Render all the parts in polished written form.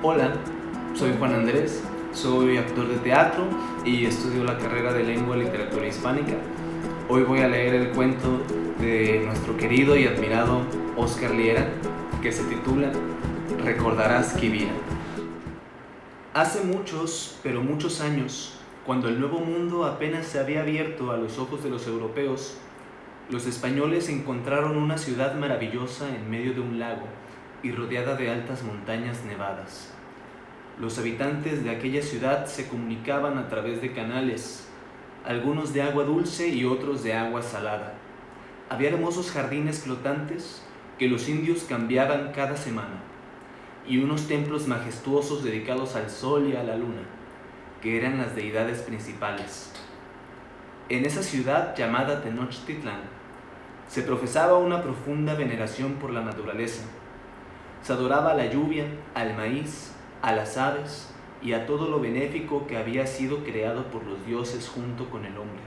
Hola, soy Juan Andrés, soy actor de teatro y estudio la carrera de Lengua y Literatura Hispánica. Hoy voy a leer el cuento de nuestro querido y admirado Óscar Liera, que se titula Recordarás Quivira. Hace muchos, pero muchos años, cuando el Nuevo Mundo apenas se había abierto a los ojos de los europeos, los españoles encontraron una ciudad maravillosa en medio de un lago y rodeada de altas montañas nevadas. Los habitantes de aquella ciudad se comunicaban a través de canales, algunos de agua dulce y otros de agua salada. Había hermosos jardines flotantes que los indios cambiaban cada semana, y unos templos majestuosos dedicados al sol y a la luna, que eran las deidades principales. En esa ciudad llamada Tenochtitlán, se profesaba una profunda veneración por la naturaleza. Se adoraba a la lluvia, al maíz, a las aves y a todo lo benéfico que había sido creado por los dioses junto con el hombre.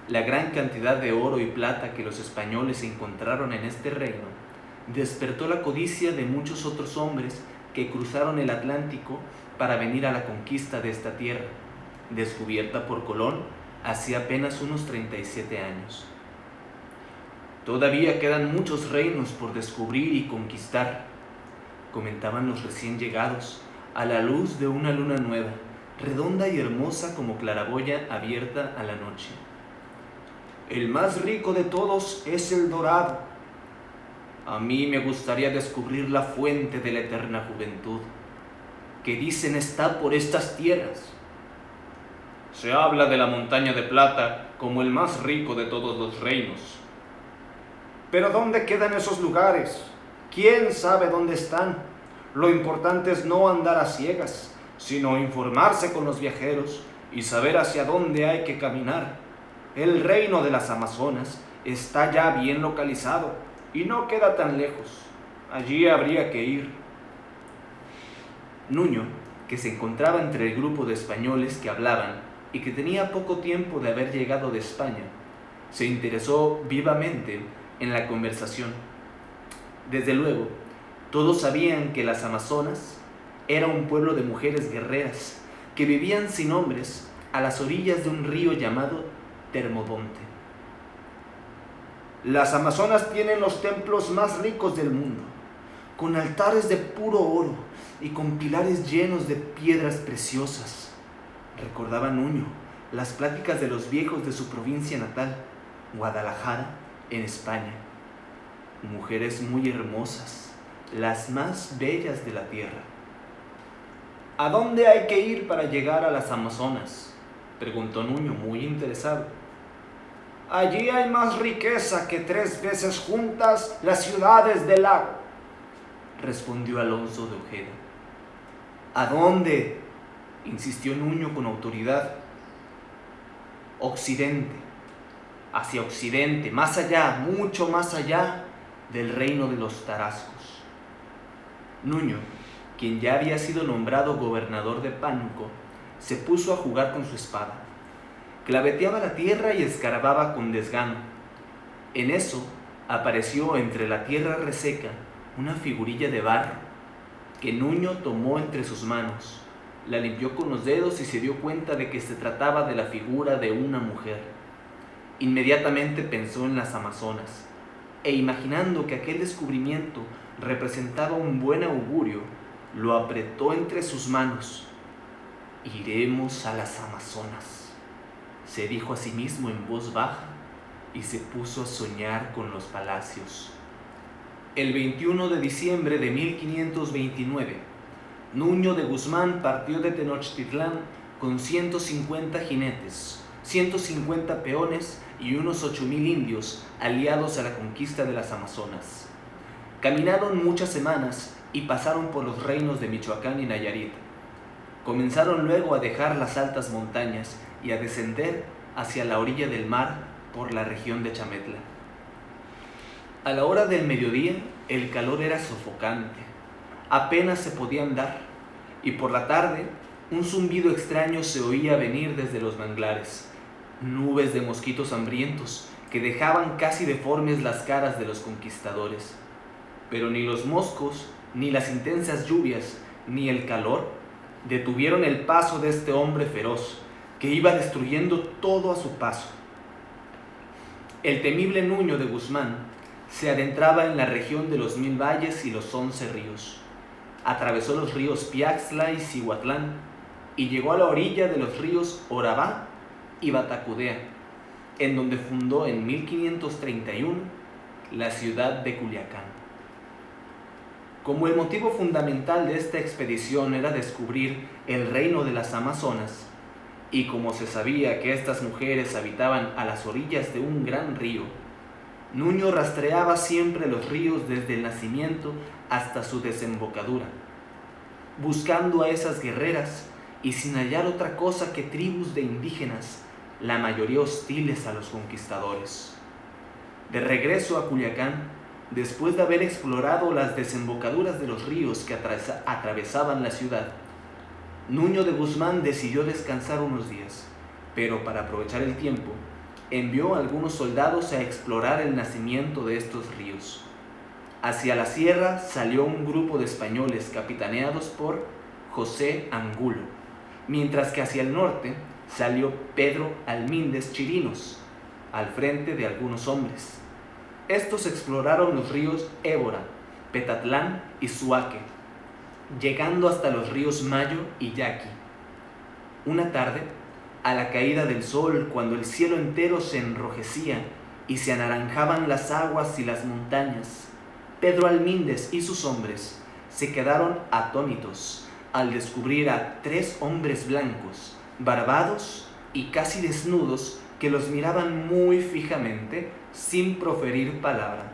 La gran cantidad de oro y plata que los españoles encontraron en este reino despertó la codicia de muchos otros hombres que cruzaron el Atlántico para venir a la conquista de esta tierra, descubierta por Colón hace apenas unos 37 años. Todavía quedan muchos reinos por descubrir y conquistar, comentaban los recién llegados, a la luz de una luna nueva, redonda y hermosa como claraboya abierta a la noche. El más rico de todos es el dorado. A mí me gustaría descubrir la fuente de la eterna juventud, que dicen está por estas tierras. Se habla de la montaña de plata como el más rico de todos los reinos. Pero ¿dónde quedan esos lugares? ¿Quién sabe dónde están? Lo importante es no andar a ciegas, sino informarse con los viajeros y saber hacia dónde hay que caminar. El reino de las Amazonas está ya bien localizado y no queda tan lejos. Allí habría que ir. Nuño, que se encontraba entre el grupo de españoles que hablaban y que tenía poco tiempo de haber llegado de España, se interesó vivamente en la conversación. Desde luego, todos sabían que las Amazonas era un pueblo de mujeres guerreras que vivían sin hombres a las orillas de un río llamado Termodonte. Las Amazonas tienen los templos más ricos del mundo, con altares de puro oro y con pilares llenos de piedras preciosas. Recordaba Nuño las pláticas de los viejos de su provincia natal, Guadalajara, en España. Mujeres muy hermosas, las más bellas de la tierra. ¿A dónde hay que ir para llegar a las Amazonas? Preguntó Nuño, muy interesado. Allí hay más riqueza que 3 veces juntas las ciudades del lago, respondió Alonso de Ojeda. ¿A dónde? Insistió Nuño con autoridad. Occidente, hacia occidente, más allá, mucho más allá del reino de los Tarascos. Nuño, quien ya había sido nombrado gobernador de Pánuco, se puso a jugar con su espada. Claveteaba la tierra y escarbaba con desgano. En eso apareció entre la tierra reseca una figurilla de barro que Nuño tomó entre sus manos, la limpió con los dedos y se dio cuenta de que se trataba de la figura de una mujer. Inmediatamente pensó en las Amazonas, e imaginando que aquel descubrimiento representaba un buen augurio, lo apretó entre sus manos. «Iremos a las Amazonas», se dijo a sí mismo en voz baja, y se puso a soñar con los palacios. El 21 de diciembre de 1529, Nuño de Guzmán partió de Tenochtitlán con 150 jinetes, 150 peones y unos 8,000 indios aliados a la conquista de las Amazonas. Caminaron muchas semanas y pasaron por los reinos de Michoacán y Nayarit. Comenzaron luego a dejar las altas montañas y a descender hacia la orilla del mar por la región de Chametla. A la hora del mediodía el calor era sofocante, apenas se podía andar, y por la tarde un zumbido extraño se oía venir desde los manglares, nubes de mosquitos hambrientos que dejaban casi deformes las caras de los conquistadores. Pero ni los moscos, ni las intensas lluvias, ni el calor detuvieron el paso de este hombre feroz que iba destruyendo todo a su paso. El temible Nuño de Guzmán se adentraba en la región de los 1000 valles y los 11 ríos. Atravesó los ríos Piaxtla y Cihuatlán y llegó a la orilla de los ríos Orabá y Batacudea, en donde fundó en 1531 la ciudad de Culiacán. Como el motivo fundamental de esta expedición era descubrir el reino de las Amazonas, y como se sabía que estas mujeres habitaban a las orillas de un gran río, Nuño rastreaba siempre los ríos desde el nacimiento hasta su desembocadura, buscando a esas guerreras y sin hallar otra cosa que tribus de indígenas, la mayoría hostiles a los conquistadores. De regreso a Culiacán, después de haber explorado las desembocaduras de los ríos que atravesaban la ciudad, Nuño de Guzmán decidió descansar unos días, pero para aprovechar el tiempo, envió a algunos soldados a explorar el nacimiento de estos ríos. Hacia la sierra salió un grupo de españoles capitaneados por José Angulo, mientras que hacia el norte salió Pedro Almíndez Chirinos, al frente de algunos hombres. Estos exploraron los ríos Ébora, Petatlán y Suaque, llegando hasta los ríos Mayo y Yaqui. Una tarde, a la caída del sol, cuando el cielo entero se enrojecía y se anaranjaban las aguas y las montañas, Pedro Almíndez y sus hombres se quedaron atónitos al descubrir a 3 hombres blancos, barbados y casi desnudos, que los miraban muy fijamente sin proferir palabra.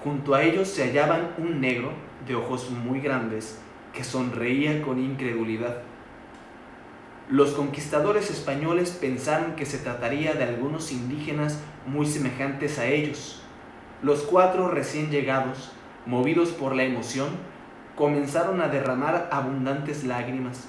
Junto a ellos se hallaban un negro de ojos muy grandes que sonreía con incredulidad. Los conquistadores españoles pensaron que se trataría de algunos indígenas muy semejantes a ellos. Los 4 recién llegados, movidos por la emoción, comenzaron a derramar abundantes lágrimas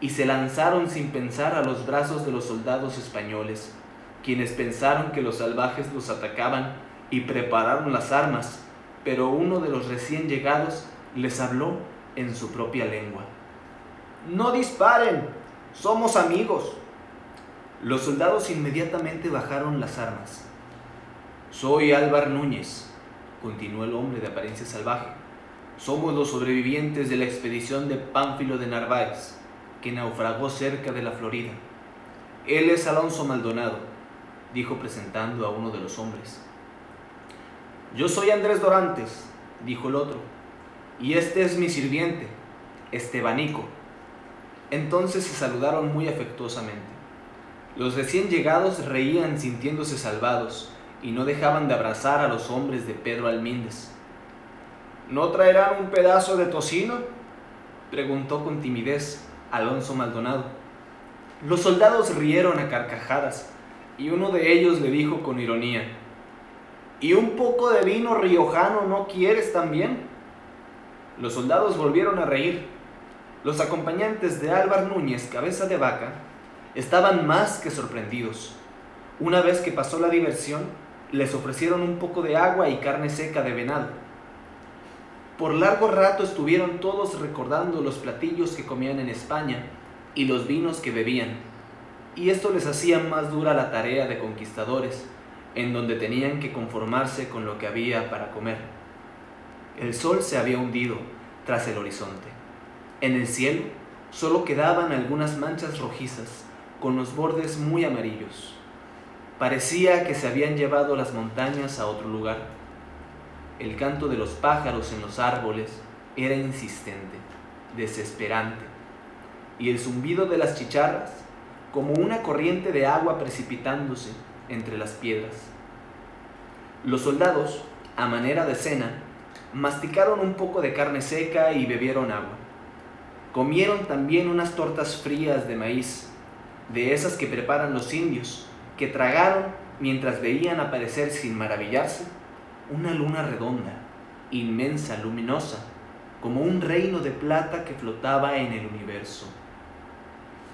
y se lanzaron sin pensar a los brazos de los soldados españoles, quienes pensaron que los salvajes los atacaban y prepararon las armas, pero uno de los recién llegados les habló en su propia lengua. ¡No disparen! ¡Somos amigos! Los soldados inmediatamente bajaron las armas. «Soy Álvar Núñez», continuó el hombre de apariencia salvaje. «Somos los sobrevivientes de la expedición de Pánfilo de Narváez, que naufragó cerca de la Florida. Él es Alonso Maldonado», dijo presentando a uno de los hombres. «Yo soy Andrés Dorantes», dijo el otro, «y este es mi sirviente, Estebanico». Entonces se saludaron muy afectuosamente. Los recién llegados reían sintiéndose salvados y no dejaban de abrazar a los hombres de Pedro Almíndez. «¿No traerán un pedazo de tocino?», preguntó con timidez Alonso Maldonado. Los soldados rieron a carcajadas y uno de ellos le dijo con ironía: «¿Y un poco de vino riojano no quieres también?». Los soldados volvieron a reír. Los acompañantes de Álvar Núñez, Cabeza de Vaca, estaban más que sorprendidos. Una vez que pasó la diversión, les ofrecieron un poco de agua y carne seca de venado. Por largo rato estuvieron todos recordando los platillos que comían en España y los vinos que bebían, y esto les hacía más dura la tarea de conquistadores, en donde tenían que conformarse con lo que había para comer. El sol se había hundido tras el horizonte. En el cielo solo quedaban algunas manchas rojizas con los bordes muy amarillos. Parecía que se habían llevado las montañas a otro lugar. El canto de los pájaros en los árboles era insistente, desesperante, y el zumbido de las chicharras como una corriente de agua precipitándose entre las piedras. Los soldados, a manera de cena, masticaron un poco de carne seca y bebieron agua. Comieron también unas tortas frías de maíz, de esas que preparan los indios, que tragaron mientras veían aparecer sin maravillarse una luna redonda, inmensa, luminosa, como un reino de plata que flotaba en el universo.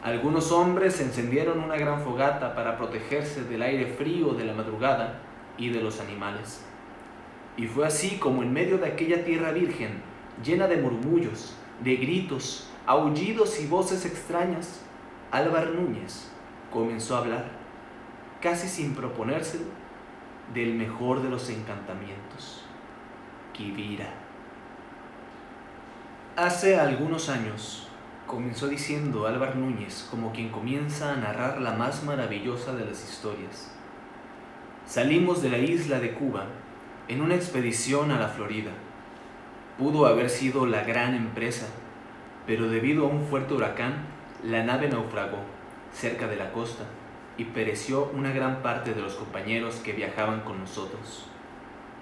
Algunos hombres encendieron una gran fogata para protegerse del aire frío de la madrugada y de los animales. Y fue así como en medio de aquella tierra virgen, llena de murmullos, de gritos, aullidos y voces extrañas, Álvar Núñez comenzó a hablar, casi sin proponérselo, del mejor de los encantamientos, Quivira. Hace algunos años, comenzó diciendo Álvar Núñez como quien comienza a narrar la más maravillosa de las historias. Salimos de la isla de Cuba en una expedición a la Florida. Pudo haber sido la gran empresa, pero debido a un fuerte huracán, la nave naufragó cerca de la costa y pereció una gran parte de los compañeros que viajaban con nosotros.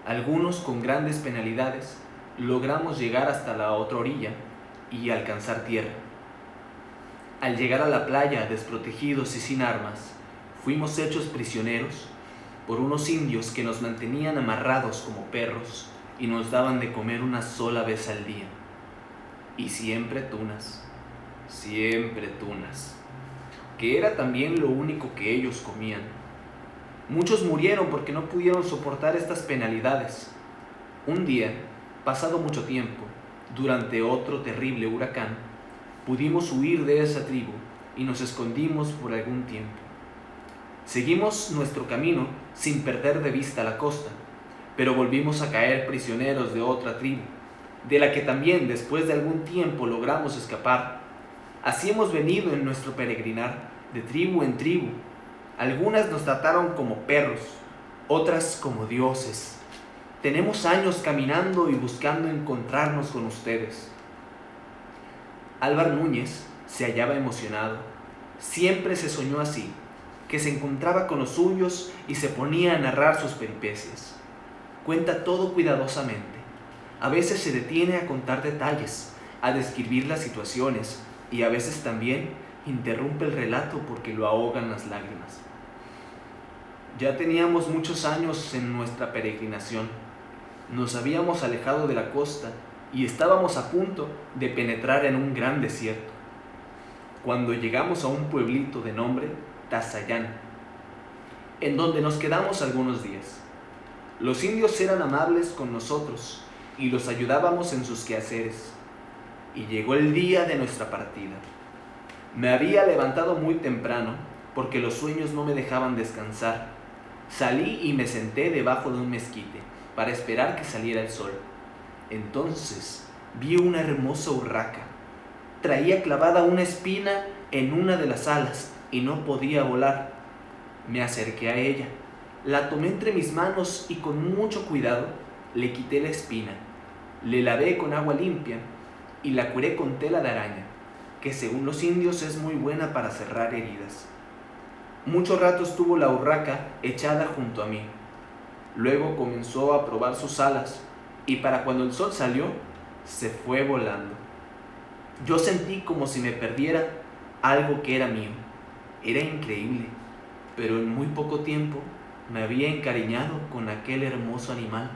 Algunos con grandes penalidades logramos llegar hasta la otra orilla y alcanzar tierra. Al llegar a la playa desprotegidos y sin armas, fuimos hechos prisioneros por unos indios que nos mantenían amarrados como perros y nos daban de comer una sola vez al día. Y siempre tunas, que era también lo único que ellos comían. Muchos murieron porque no pudieron soportar estas penalidades. Un día, pasado mucho tiempo, durante otro terrible huracán, pudimos huir de esa tribu y nos escondimos por algún tiempo. Seguimos nuestro camino sin perder de vista la costa, pero volvimos a caer prisioneros de otra tribu, de la que también después de algún tiempo logramos escapar. Así hemos venido en nuestro peregrinar, de tribu en tribu. Algunas nos trataron como perros, otras como dioses. Tenemos años caminando y buscando encontrarnos con ustedes. Álvar Núñez se hallaba emocionado. Siempre se soñó así, que se encontraba con los suyos y se ponía a narrar sus peripecias. Cuenta todo cuidadosamente. A veces se detiene a contar detalles, a describir las situaciones y a veces también interrumpe el relato porque lo ahogan las lágrimas. Ya teníamos muchos años en nuestra peregrinación. Nos habíamos alejado de la costa y estábamos a punto de penetrar en un gran desierto, cuando llegamos a un pueblito de nombre Tazayán, en donde nos quedamos algunos días. Los indios eran amables con nosotros y los ayudábamos en sus quehaceres. Y llegó el día de nuestra partida. Me había levantado muy temprano porque los sueños no me dejaban descansar. Salí y me senté debajo de un mezquite para esperar que saliera el sol. Entonces vi una hermosa urraca. Traía clavada una espina en una de las alas y no podía volar. Me acerqué a ella, la tomé entre mis manos y con mucho cuidado le quité la espina, le lavé con agua limpia y la curé con tela de araña, que según los indios es muy buena para cerrar heridas. Mucho rato estuvo la urraca echada junto a mí. Luego comenzó a probar sus alas y para cuando el sol salió, se fue volando. Yo sentí como si me perdiera algo que era mío. Era increíble, pero en muy poco tiempo me había encariñado con aquel hermoso animal.